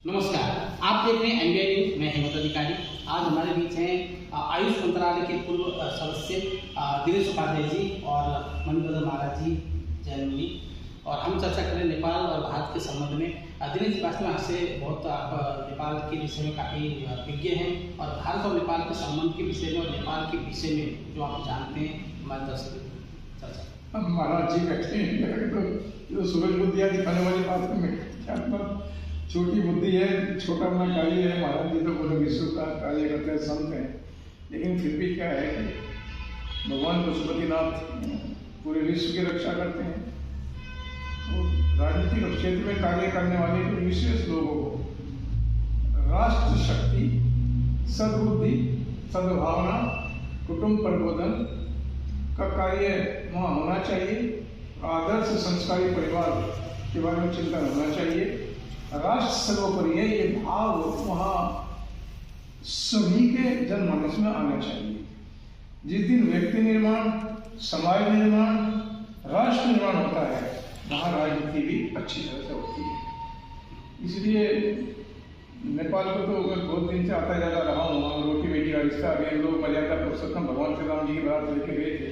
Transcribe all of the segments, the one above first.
नमस्कार, आप देख रहे हैं एनबीआई न्यूज। मैं हेमंत अधिकारी। आज हमारे बीच हैं आयुष मंत्रालय के पूर्व सदस्य दिनेश उपाध्याय जी और मणिभद्र महाराज जी जैन। और हम चर्चा करें नेपाल और भारत के संबंध में। दिनेश जी, वास्तव में आपसे बहुत आप नेपाल के विषय में काफ़ी विज्ञ हैं और भारत और नेपाल के संबंध के विषय में और नेपाल के विषय में जो आप जानते हैं हमारे दर्शक चर्चा। अब महाराज जी बैठे हैं तो सूरज बुद्धियाँ दिखाने वाली बात में क्या छोटी बुद्धि है, छोटा बना कार्य है। महाराज जी तो पूरे विश्व का कार्य करते हैं, संत हैं, लेकिन फिर भी क्या है कि भगवान पशुपतिनाथ पूरे विश्व की रक्षा करते हैं। और राजनीतिक क्षेत्र में कार्य करने वाले विशेष लोगों को राष्ट्र शक्ति, सद्बुद्धि, सद्भावना, कुटुंब प्रबोधन का कार्य वहाँ होना चाहिए। आदर्श संस्कारी परिवार के बारे में चिंतन होना चाहिए। राष्ट्र सर्वोपरि है, ये भाव वहाँ सभी के जनमानस में आना चाहिए। जिस दिन व्यक्ति निर्माण, समाज निर्माण, राष्ट्र निर्माण होता है, वहाँ राजनीति भी अच्छी तरह से होती है। इसलिए नेपाल को तो मैं बहुत दिन से आता जाता रहा हूँ। वहाँ रोटी बेटी का रिश्ता, अभी हम लोग मर्यादा पुरुषोत्तम भगवान श्री राम जी की बारात लेके गए थे।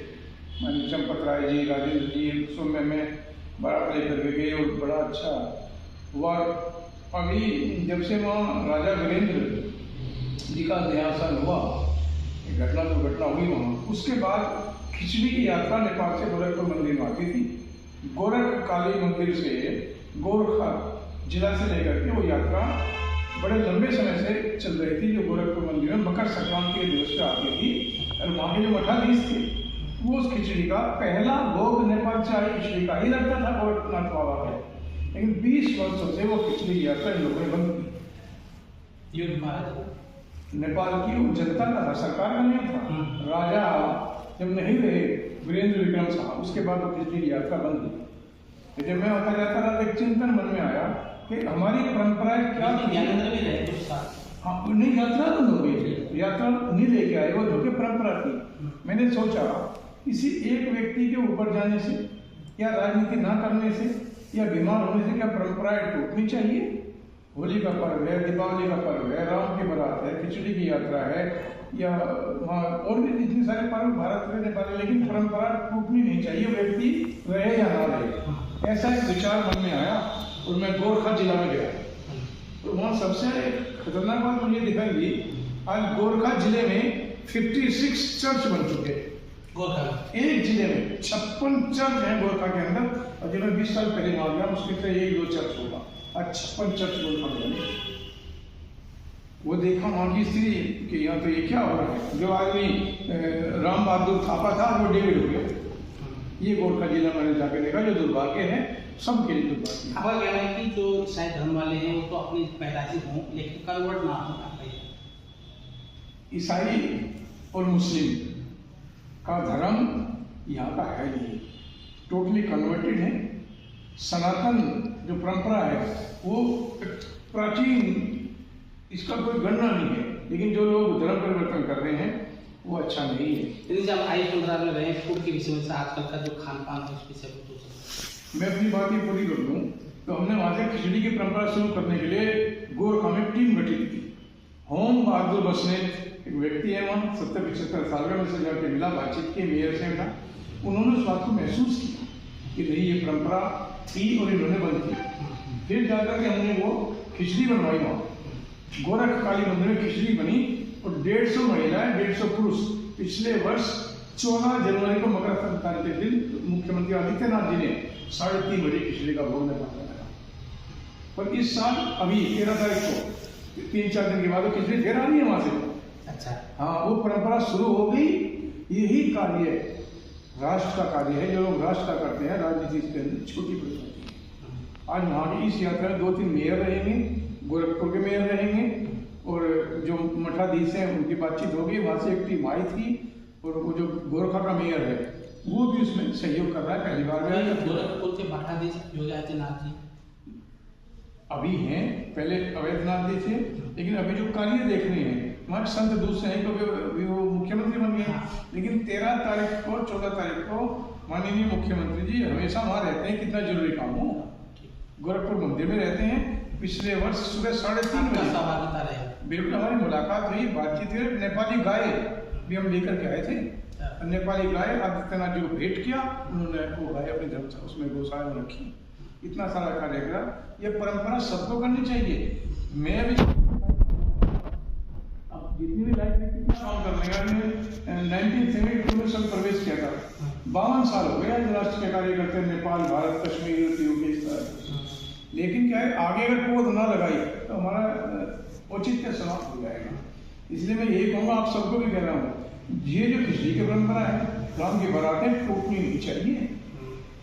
चंपत राय जी, राजेंद्र जी, उस समय में बारात लेकर के गए और बड़ा अच्छा हुआ। अभी जब से वहाँ राजा वीरेंद्र जी का देहांत हुआ, घटना हुई वहाँ, उसके बाद खिचड़ी की यात्रा नेपाल से गोरखपुर मंदिर में आती थी। गोरख काली मंदिर से गोरखा जिला से लेकर के वो यात्रा बड़े लंबे समय से चल रही थी, जो गोरखपुर मंदिर में मकर संक्रांति के दिवस पे आती थी। और वहाँ के जो मठाधीश थे वो उस खिचड़ी का पहला भोग नेपाल से आई खिचड़ी का ही लगता था गोरखनाथ बाबा का। लेकिन 20 वर्षों से वो खिचड़ी की यात्रा इन लोगों ने बंद की। नेपाल की वो जनता का था, सरकार का नहीं था। राजा जब नहीं रहे वीरेंद्र विक्रम साहब, उसके बाद वो खिचड़ी की यात्रा बंद हुई। जब मैं आता जाता रहा तो एक चिंतन मन में आया कि हमारी परंपराएं क्या थी। हाँ, नहीं, यात्रा बंद हो गई थी, यात्रा नहीं लेके आए, वो जो कि परंपरा थी। मैंने सोचा किसी एक व्यक्ति के ऊपर जाने से या राजनीति ना करने से या बीमार होने से क्या परंपराएं टूटनी चाहिए? होली का पर्व है, दीपावली का पर्व है, राम की बारात है, खिचड़ी की यात्रा है, या वहाँ और भी इतने सारे पर्व भारत में नेपाल, लेकिन परंपरा टूटनी नहीं चाहिए, व्यक्ति रहे या ना रहे। ऐसा एक विचार मन में आया और मैं गोरखा जिला में गया। तो वहाँ सबसे खतरनाक बात मुझे दिखाई दी, आज गोरखा जिले में 56 चर्च बन चुके हैं। एक जिले में 56 चर्च है गोरखा के अंदर। और जब मैं 20 साल पहले वहां गया, मुश्किल से 1-2 चर्च होगा, आज 56 चर्च गोरखा में। वो देखा वहां की स्थिति कि यहाँ तो ये क्या हो रहा है। जो आदमी राम बहादुर थापा था वो डेविड हो गया। ये गोरखा जिला मैंने जाके देखा, जो दुर्भाग्य है, सबके लिए दुर्भाग्य। आपका कहना है कि जो ईसाई धर्म वाले हैं वो तो अपनी पैदाइशी हों लेकिन कन्वर्ट ना हो। ईसाई और मुस्लिम का धर्म यहाँ का है नहीं, टोटली कन्वर्टेड है। सनातन जो परंपरा है वो प्राचीन, इसका कोई गणना नहीं है, लेकिन जो लोग धर्म परिवर्तन कर रहे हैं वो अच्छा नहीं है। यदि जब आयुष मंत्रालय में रहे, फूड के विषय में से आजकल का जो खान पान है उस विषय में मैं अपनी बात ही पूरी कर लूँ तो हमने वहाँ से खिचड़ी की परंपरा शुरू करने के लिए गोरखा में टीम गठित की। होम बहादुर बसनेत एक व्यक्ति है वहाँ, 70-75 साल में से जाके मिला, बातचीत की, मेयर से मिला। उन्होंने उस बात को महसूस किया कि नहीं, ये परंपरा थी और इन्होंने बंद की। फिर जाकर के हमने वो खिचड़ी बनवाई वहाँ गोरख काली मंदिर में। खिचड़ी बनी और 150 महिलाएं, 150 पुरुष। पिछले वर्ष 14 जनवरी को मकर संक्रांति के दिन मुख्यमंत्री आदित्यनाथ जी ने 3:30 बजे खिचड़ी का भोग लगाया। पर इस साल अभी 13 तारीख को 3-4 दिन के बाद खिचड़ी फिर आ रही है वहां से। अच्छा, हाँ, वो परंपरा शुरू हो गई। यही कार्य राष्ट्र का कार्य है, जो लोग राष्ट्र का करते हैं, राजनीति के अंदर छोटी पड़ जाती है। आज वहाँ की इस यात्रा में 2-3 मेयर रहेंगे, गोरखपुर के मेयर रहेंगे, और जो मठाधीश हैं उनकी बातचीत होगी। वहाँ से एक टीम आई थी और वो जो गोरखा का मेयर है वो भी उसमें सहयोग कर रहा है। पहली बार गया गोरखपुर के मठाधीश योगाजीनाथ जी अभी हैं, पहले अवैधनाथ जी थे, लेकिन अभी जो कार्य देख रहे हैं वहाँ संत दूसरे हैं क्योंकि वो मुख्यमंत्री बन गए। लेकिन 13 तारीख को 14 तारीख को माननीय मुख्यमंत्री जी हमेशा वहाँ रहते हैं, कितना जरूरी काम हो। गोरखपुर मंदिर में रहते हैं, पिछले वर्ष सुबह 3:30 आपका बजे सहभागिता रहे। बिल्कुल हमारी मुलाकात हुई, बातचीत हुई। नेपाली गाय भी हम लेकर के आए थे। नेपाली गाय आदित्यनाथ जी को भेंट किया, उन्होंने वो गाय अपने धर्म उसमें गौशाला में रखी। इतना सारा कार्य करा। ये परंपरा सबको करनी चाहिए। मैं भी अब जितनी भी लाइफ में कितना काम करने का, मैंने 1972 में सब प्रवेश किया था। 52 साल हो गए आज राष्ट्र के कार्य करते हैं, नेपाल, भारत, कश्मीर, यूपी, इस तरह। लेकिन क्या है, आगे अगर पौध ना लगाई तो हमारा औचित्य समाप्त हो जाएगा। इसलिए मैं यही कहूँगा, आप सबको भी कह रहा हूँ, ये जो खिचड़ी की परंपरा है, राम की बारातें टूटनी नहीं चाहिए।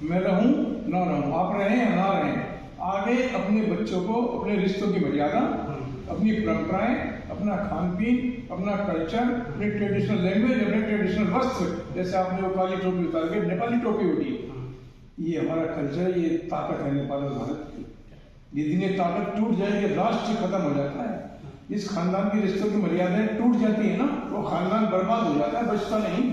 मैं रहूं ना रहूं, आप रहें या ना रहें, आगे अपने बच्चों को अपने रिश्तों की मर्यादा, अपनी परंपराएं, अपना खान पीन, अपना कल्चर, अपनी ट्रेडिशनल लैंग्वेज, अपने ट्रेडिशनल वस्त्र, जैसे आपने वो काली टोपी उतार के नेपाली टोपी उठी, ये हमारा कल्चर, ये ताकत है नेपाल और भारत की। जिस दिन ये ताकत टूट जाएगी, राष्ट्र खत्म हो जाता है। जिस खानदान के रिश्तों की मर्यादाएं टूट जाती है ना, वो खानदान बर्बाद हो जाता है, बचता नहीं।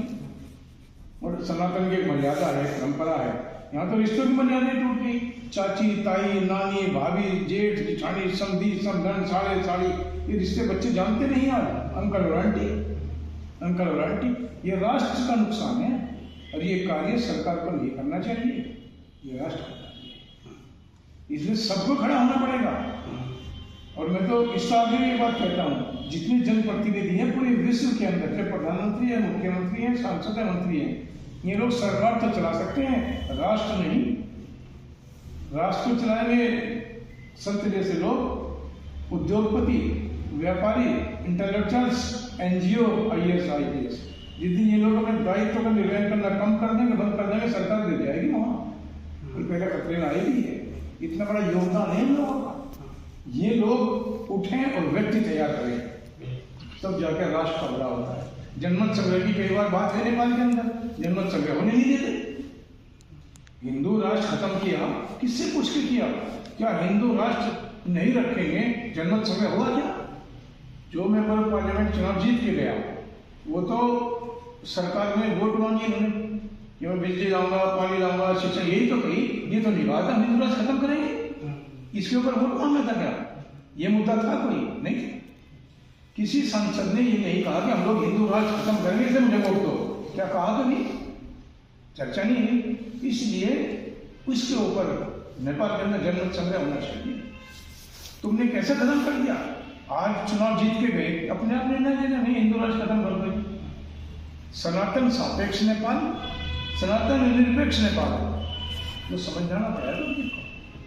और सनातन की एक मर्यादा है, परंपरा है। यहाँ तो रिश्तों की मर्यादाएं टूट गई। चाची, ताई, नानी, भाभी, जेठ, जिठानी, समधी, समधन, साले, साड़ी, ये रिश्ते बच्चे जानते नहीं यार। अंकल और आंटी, अंकल और आंटी, ये राष्ट्र का नुकसान है। और ये कार्य सरकार को नहीं करना चाहिए, ये राष्ट्र का कार्य है। इसलिए सबको खड़ा होना पड़ेगा। और मैं तो इस आगे भी ये बात कहता हूँ, जितने जनप्रतिनिधि हैं पूरे विश्व के अंदर, चाहे प्रधानमंत्री है, मुख्यमंत्री है, सांसद है, मंत्री है, ये लोग सरकार तो चला सकते हैं, राष्ट्र नहीं। राष्ट्र चलाएंगे संत जैसे लोग, उद्योगपति, व्यापारी, इंटेलेक्चुअल्स, NGO, IAS, IPS। जिस दिन ये लोग अपने दायित्व का निर्वहन करना कम कर देंगे, बंद कर देंगे, सरकार दे जाएगी वहाँ। कोई पहले खतरे में आएगी है। इतना बड़ा योगदान है इन लोगों का। ये लोग उठें और व्यक्ति तैयार करें, तब जाकर राष्ट्र का बड़ा होता है। जनमत संग्रह की कई बार बात है नेपाल के अंदर, जनमत संग्रह होने नहीं देते। हिंदू राष्ट्र खत्म किया, किससे पूछ के किया? क्या हिंदू राष्ट्र नहीं रखेंगे, जनमत संग्रह हुआ क्या? जो मेंबर पार्लियामेंट चुनाव जीत के गया, वो तो सरकार में वोट मांगी उन्होंने, कि मैं बिजली लाऊंगा, पानी लाऊंगा, शिक्षा, यही तो कही। ये तो नहीं बात है हिंदू राष्ट्र खत्म करेंगे, इसके ऊपर वोट मांगा था क्या? ये मुद्दा था कोई? नहीं। किसी सांसद ने ये नहीं कहा कि हम लोग हिंदू राष्ट्र खत्म करेंगे, इसलिए मुझे वोट दो। क्या कहा? तो नहीं, चर्चा नहीं है। इसलिए उसके ऊपर नेपाल के अंदर जनमत संग्रह होना चाहिए। तुमने कैसे खत्म कर दिया? आज चुनाव जीत के गए, अपने आप निर्णय लेना नहीं, हिंदू राष्ट्र खत्म कर दो। सनातन सापेक्ष नेपाल, सनातन निरपेक्ष नेपाल, तो समझ जाना पड़ेगा।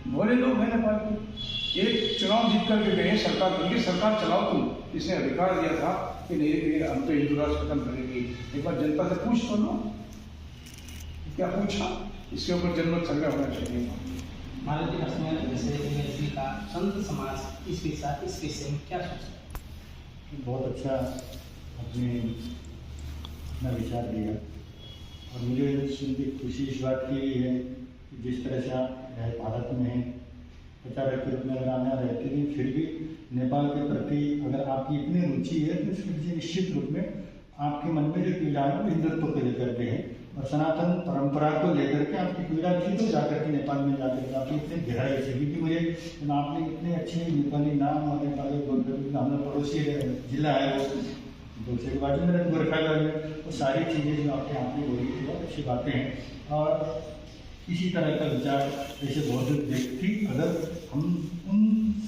भोले लोग हैं नेपाल के, एक चुनाव जीत करके गए, सरकार बन गई, सरकार चलाओ तुम। इसने अधिकार दिया था कि नहीं, हम तो हिंदू राष्ट्र खत्म करेंगे। एक बार जनता से पूछ तो लो, क्या पूछा? इसके ऊपर जनमत संग्रह होना चाहिए। भारत के प्रश्न जैसे का संत समाज इसके साथ इस विषय में क्या सोचता है? बहुत अच्छा आपने अपना विचार दिया, और मुझे सुन के खुशी इस बात की है कि जिस तरह से आप भारत में प्रचारक के रूप में अगर आना रहते हैं, फिर भी नेपाल के प्रति अगर आपकी इतनी रुचि है तो इसके पीछे निश्चित रूप में आपके मन में जो पीड़ा है वो हिंदुत्व को लेकर के है, और सनातन परंपरा को लेकर के आपकी पीड़ा थी तो जाकर के नेपाल में जाकर के आपकी इतनी गहराई से, क्योंकि मुझे आपने इतने अच्छे नेपाली नाम और नेपाली हमारा पड़ोसी जिला है वो दूसरे बाजू में गोरखागढ़ में, वो सारी चीज़ें जो आपके यहाँ पे बोली थी बहुत अच्छी बातें हैं। और इसी तरह का विचार जैसे बौद्ध व्यक्ति, अगर हम उन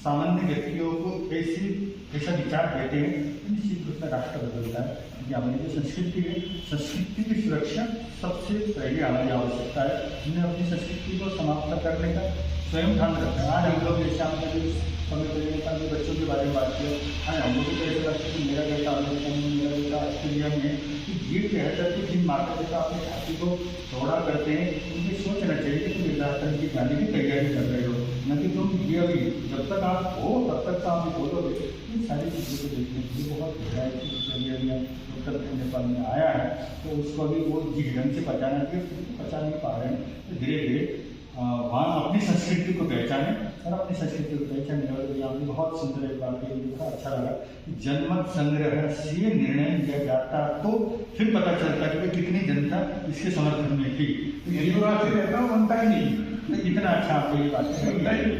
सामान्य व्यक्तियों को ऐसा विचार देते हैं तो निश्चित रूप में राष्ट्र बदलता है। कि हमारी जो संस्कृति है, संस्कृति की सुरक्षा सबसे पहले हमारी आवश्यकता है। हमने अपनी संस्कृति को समाप्त करने का स्वयं ध्यान रखना है। आज हम लोग जैसे हमने जो समय पहले अपने बच्चों के बारे में बात किया, आज हम लोग को ऐसा लगता है कि मेरा बेटा अमेरिका में, मेरा बेटा ऑस्ट्रेलिया में है, कि ये कहकर के जिन माता पिता अपने छाती को चौड़ा करते हैं, उनकी सोचना चाहिए कि तुम निर्धारण की जाने की तैयारी कर रहे हो, न कि तुम ये अभी जब तक आप हो तब तक तो आप बोलोगे। इन सारी चीज़ों को देखने के लिए बहुत गहराई से उत्तर नेपाल में आया है, तो उसको अभी वो जिस ढंग से पहचाना चाहिए, पहचान नहीं पा रहे हैं। तो धीरे धीरे वहाँ अपनी संस्कृति को पहचाने, और अपनी संस्कृति को पहचानने वाले यहाँ भी बहुत सुंदर एक बात है, मुझे बड़ा अच्छा लगा। जनमत संग्रह से निर्णय लिया जाता तो फिर पता चलता कि कितनी जनता इसके समर्थन में थी। हिंदू राष्ट्र रहता बनता ही नहीं, इतना अच्छा आपको ये बात है,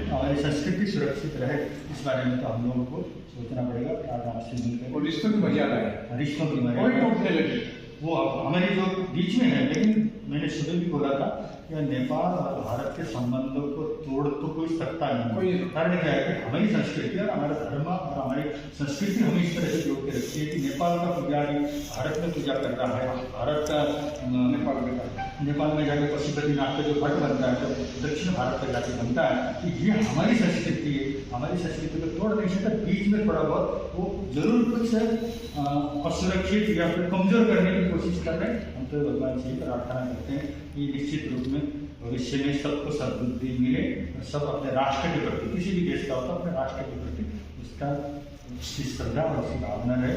हमारी संस्कृति सुरक्षित रहे इस बारे में तो हम लोगों को सोचना पड़ेगा। आज आपसे मिलकर और रिश्तों की मर्यादा है, रिश्तों की कोई मर्यादा टूटने लगे वो हमारे जो बीच में है, लेकिन मैंने सुबह भी बोला था कि नेपाल और भारत के संबंधों को तोड़ तो कोई सकता नहीं है। कारण क्या है कि हमारी संस्कृति और हमारा धर्म और हमारी संस्कृति हमें इस तरह से जोड़ के रखती है कि नेपाल का पुजारी भारत में पूजा कर रहा है, भारत का नेपाल में जाके पशुपतिनाथ का जो भट्ट बनता है, तो दक्षिण भारत का जाके बनता है, कि ये हमारी संस्कृति है, हमारी संस्कृति को तोड़ नहीं सकता। बीच में थोड़ा बहुत वो जरूर कुछ असुरक्षित या फिर कमजोर करने की कोशिश कर रहे हैं। हम तो भगवान से ही प्रार्थना करते हैं कि निश्चित रूप में भविष्य में सबको सद्बुद्धि मिले और सब अपने राष्ट्र के प्रति, किसी भी देश का होता है अपने राष्ट्र के प्रति उसका श्रद्धा और उसकी भावना रहे।